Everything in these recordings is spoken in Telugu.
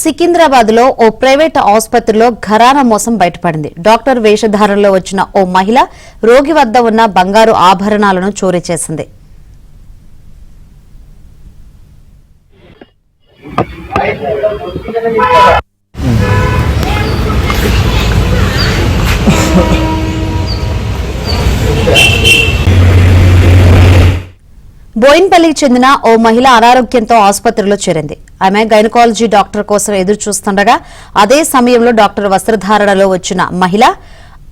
సికింద్రాబాద్ లో ఓ ప్రైవేట్ ఆసుపత్రిలో ఘరానా మోసం బయటపడింది. డాక్టర్ వేషధారణలో వచ్చిన ఓ మహిళ రోగి వద్ద ఉన్న బంగారు ఆభరణాలను చోరీ చేసింది. బోయిన్పల్లికి చెందిన ఓ మహిళ అనారోగ్యంతో ఆసుపత్రిలో చేరింది. ఆమె గైనకాలజీ డాక్టర్ కోసం ఎదురు చూస్తుండగా అదే సమయంలో డాక్టర్ వస్త్రధారణలో వచ్చిన మహిళ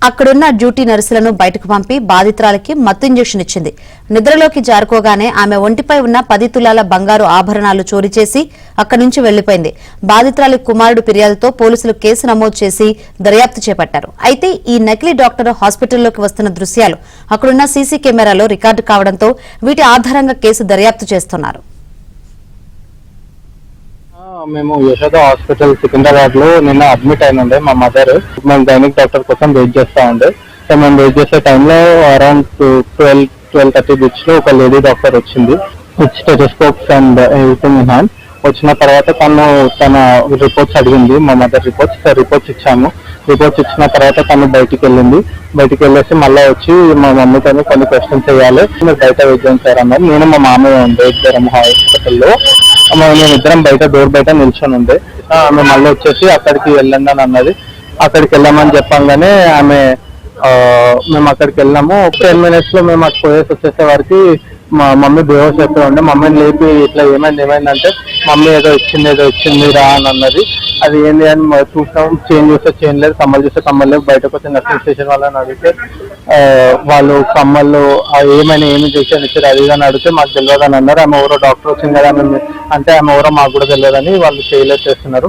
అక్కడున్న డ్యూటీ నర్సులను బయటకు పంపి బాధితురాలికి మత్తు ఇంజెక్షన్ ఇచ్చింది. నిద్రలోకి జారుకోగానే ఆమె ఒంటిపై ఉన్న 10 తులాల బంగారు ఆభరణాలు చోరీ చేసి అక్కడి నుంచి వెళ్లిపోయింది. బాధితురాలి కుమారుడు ఫిర్యాదుతో పోలీసులు కేసు నమోదు చేసి దర్యాప్తు చేపట్టారు. అయితే ఈ నకిలీ డాక్టర్ హాస్పిటల్లోకి వస్తున్న దృశ్యాలు అక్కడున్న సీసీ కెమెరాలో రికార్డు కావడంతో వీటి ఆధారంగా కేసు దర్యాప్తు చేస్తున్నారు. మేము యశోద హాస్పిటల్ సికింద్రాబాద్ లో నిన్న అడ్మిట్ అయిన ఉండే మా మదర్. మేము గైనిక్ డాక్టర్ కోసం వెయిట్ చేస్తా ఉండే. సో మేము వెయిట్ చేసే టైంలో అరౌండ్ 12:30 బిచ్ లో ఒక లేడీ డాక్టర్ వచ్చింది with stethoscopes and everything in hand. వచ్చిన తర్వాత తన రిపోర్ట్స్ అడిగింది, మా మదర్ రిపోర్ట్స్ ఇచ్చాము. రిపోర్ట్స్ ఇచ్చిన తర్వాత తను బయటికి వెళ్ళేసి మళ్ళీ వచ్చి మా మమ్మీతో కొన్ని క్వశ్చన్స్ చేయాలి. మీరు బయట వెయిట్ చేశారు అన్నారు. నేను మా మామయ్య ఉండే ఇద్దరం హాస్పిటల్లో. మేము ఇద్దరం డోర్ బయట నిల్చొని ఉండే. ఆమె మళ్ళీ వచ్చేసి అక్కడికి వెళ్ళండి అని అన్నది. అక్కడికి వెళ్ళామని చెప్పంగానే మేము అక్కడికి వెళ్ళాము. 10 minutes లో మేము అటు పోయేసి వచ్చేసే వరకు మా మమ్మీ బేహోస్ అయిపోయి ఉండే. మమ్మీని లేపి ఇట్లా ఏమైందంటే మమ్మీ ఏదో ఇచ్చింది రా అని అన్నది. అది ఏంది అని చూసాం. చైన్ చూస్తే చైన్ లేదు, కమ్మలు చూస్తే కమ్మలు లేవు. బయటకు వచ్చి నర్సింగ్ స్టేషన్ వాళ్ళని అడిగితే వాళ్ళు కమ్మల్లో ఏమి చేసి ఇచ్చారు అది అని అడిగితే మాకు తెలియదు అని అన్నారు. ఆమె ఎవరో డాక్టర్ వచ్చింది కదా అంటే ఆమె ఎవరో మాకు కూడా తెలియదని వాళ్ళు చేయలేదు చేస్తున్నారు.